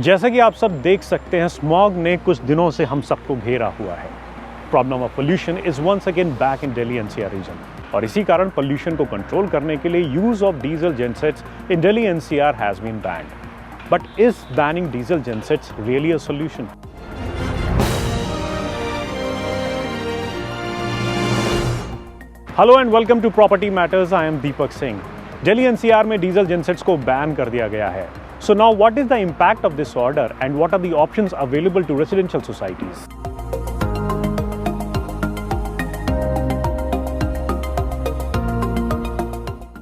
जैसा कि आप सब देख सकते हैं, स्मॉग ने कुछ दिनों से हम सबको घेरा हुआ है। Problem of pollution is once again back in Delhi NCR region और इसी कारण पोल्यूशन को कंट्रोल करने के लिए use of diesel gensets in Delhi NCR has been banned. But is banning diesel gensets really a solution? Hello and welcome to property matters. I am Deepak Singh. Delhi NCR में diesel gensets को ban कर दिया गया है। So now what is the impact of this order and what are the options available to residential societies?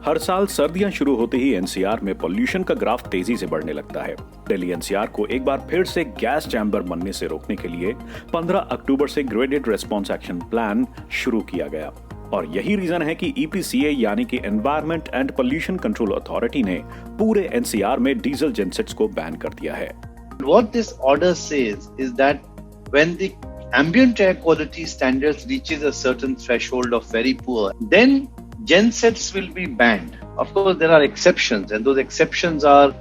हर साल सर्दियां शुरू होते ही एनसीआर में पोल्यूशन का ग्राफ तेजी से बढ़ने लगता है। दिल्ली एनसीआर को एक बार फिर से गैस चैम्बर बनने से रोकने के लिए 15 अक्टूबर से ग्रेडेड रेस्पॉन्स एक्शन प्लान शुरू किया गया और यही रीजन है कि EPCA यानी कि environment and pollution control authority ने पूरे एनसीआर में डीजल जेनसेट्स को बैन कर दिया है। What this order says is that when the ambient air quality standards reaches a certain threshold of very poor, then gensets will be banned. Of course, there are exceptions, and those exceptions are,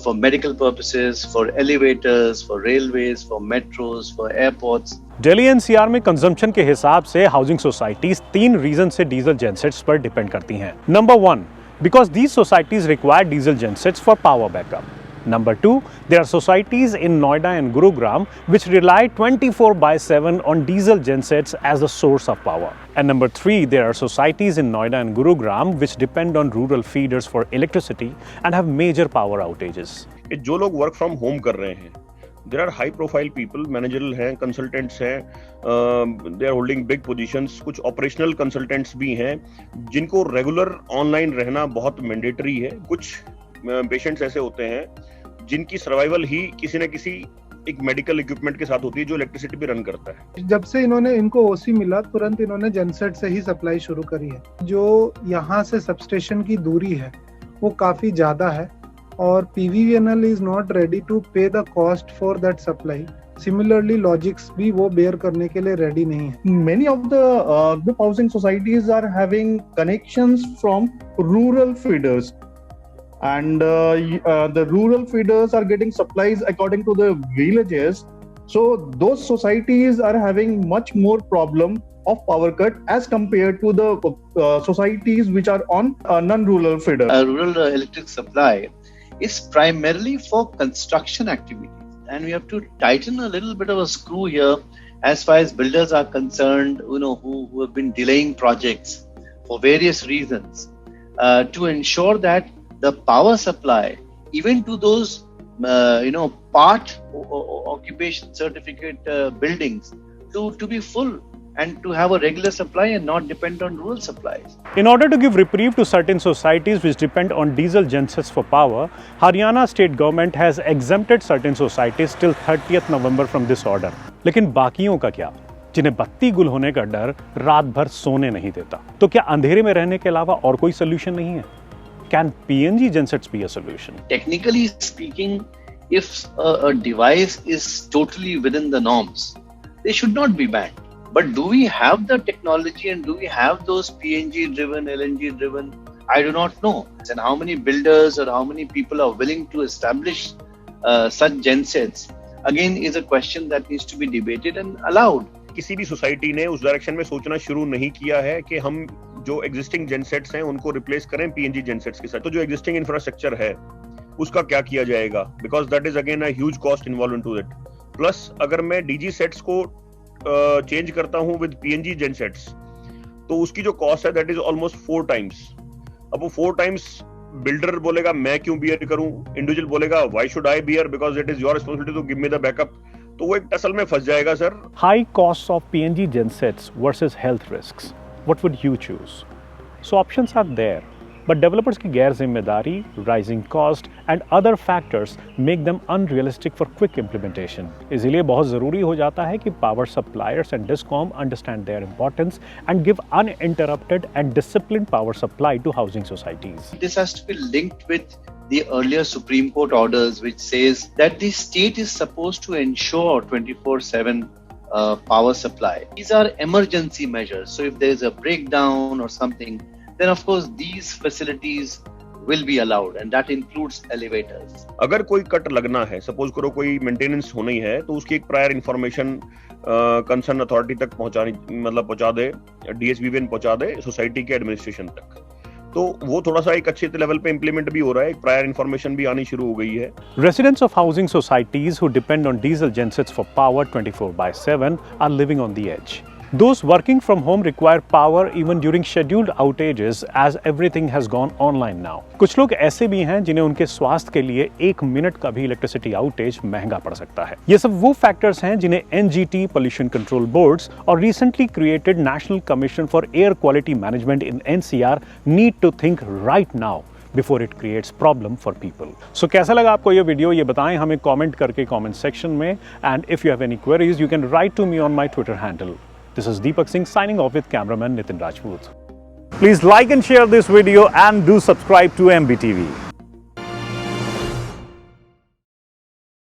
for medical purposes, for elevators, for railways, for metros, for airports. Delhi NCR में consumption के हिसाब से housing societies 3 reason से diesel gensets पर depend करती हैं। Number 1, because these societies require diesel gensets for power backup. Number 2, there are societies in Noida and Gurugram which rely 24/7 on diesel gensets as the source of power. And number 3, there are societies in Noida and Gurugram which depend on rural feeders for electricity and have major power outages. जो लोग work from home कर रहे हैं, there are high profile people, managerial हैं, consultants हैं, they are holding big positions, कुछ operational consultants भी हैं जिनको रेगुलर ऑनलाइन रहना बहुत मैंडेटरी है। कुछ पेशेंट्स ऐसे होते हैं जिनकी सर्वाइवल ही किसी न किसी एक मेडिकल इक्विपमेंट के साथ होती है जो इलेक्ट्रिसिटी पे रन करता है। जब से इनको ओसी मिला, तुरंत इन्होंने जेनसेट से ही सप्लाई शुरू करी है। जो यहाँ से सबस्टेशन की दूरी है वो काफी ज्यादा है और PVNL is not ready to pay the cost for that supply. Similarly, logics भी वो bear करने के लिए ready नहीं है। Many of the housing societies are having connections from rural feeders, and the rural feeders are getting supplies according to the villages. So those societies are having much more problem of power cut as compared to the societies which are on non-rural feeder. Rural electric supply is primarily for construction activities, and we have to tighten a little bit of a screw here as far as builders are concerned, who have been delaying projects for various reasons, to ensure that the power supply, even to those part occupation certificate buildings, to be full and to have a regular supply and not depend on rural supplies. In order to give reprieve to certain societies which depend on diesel gensets for power, Haryana state government has exempted certain societies till 30th November from this order. लेकिन बाकियों का क्या, जिन्हें बत्ती गुल होने का डर रात भर सोने नहीं देता? तो क्या अंधेरे में रहने के अलावा और कोई सोल्यूशन नहीं है? Can PNG gensets be a solution? Technically speaking, if a device is totally within the norms, they should not be banned. But do we have the technology and do we have those PNG driven, LNG driven? I do not know. And how many builders or how many people are willing to establish such gensets, again, is a question that needs to be debated and allowed. किसी भी society ने उस direction में सोचना शुरू नहीं किया है कि हम जो एग्जिस्टिंग जेनसेट्स हैं उनको रिप्लेस करें PNG जेनसेट्स के साथ। तो जो एग्जिस्टिंग इंफ्रास्ट्रक्चर है उसका क्या किया जाएगा, because that is again a huge cost involve into it. Plus अगर मैं DG सेट्स को चेंज करता हूं विद PNG जेनसेट्स तो उसकी जो कॉस्ट है दैट इज ऑलमोस्ट 4 टाइम्स। अब वो 4 टाइम्स बिल्डर बोलेगा मैं क्यों बियर करूं, इंडिविजुअल बोलेगा why should I bear because it is your responsibility to give me the backup. तो वो एक टसल में फंस जाएगा sir. High costs of PNG gensets versus health risks. What would you choose? So options are there, but developers की गैर जिम्मेदारी, rising cost and other factors make them unrealistic for quick implementation. इसलिए बहुत ज़रूरी हो जाता है कि power suppliers and DISCOM understand their importance and give uninterrupted and disciplined power supply to housing societies. This has to be linked with the earlier Supreme Court orders, which says that the state is supposed to ensure 24/7 power supply. These are emergency measures. So if there is a breakdown or something, then of course these facilities will be allowed, and that includes elevators. अगर कोई cut लगना है, suppose करो कोई maintenance होनी है, तो उसकी एक प्रायर इंफॉर्मेशन कंसर्न अथॉरिटी तक पहुंचा दे, डीएसबीबीएन पहुंचा दे सोसाइटी के एडमिनिस्ट्रेशन तक। तो वो थोड़ा सा एक अच्छे लेवल पे इंप्लीमेंट भी हो रहा है, एक प्रायर इंफॉर्मेशन भी आनी शुरू हो गई है। Residents of housing societies who depend on diesel gensets for power 24/7 are living on the edge. Those working from home require power even during scheduled outages as everything has gone online now. कुछ लोग ऐसे भी हैं जिन्हें उनके स्वास्थ्य के लिए 1 मिनट का भी इलेक्ट्रिसिटी आउटेज महंगा पड़ सकता है। ये सब वो फैक्टर्स हैं जिन्हें एनजीटी, पोल्यूशन कंट्रोल बोर्ड्स और recently created national commission for air quality management in NCR need to think right now before it creates problem for people. So कैसा लगा आपको ये वीडियो, ये बताएं हमें कमेंट करके कमेंट सेक्शन में। And if you have any queries you can write to me on my Twitter handle. This is Deepak Singh signing off with cameraman Nitin Rajput. Please like and share this video and do subscribe to MBTV.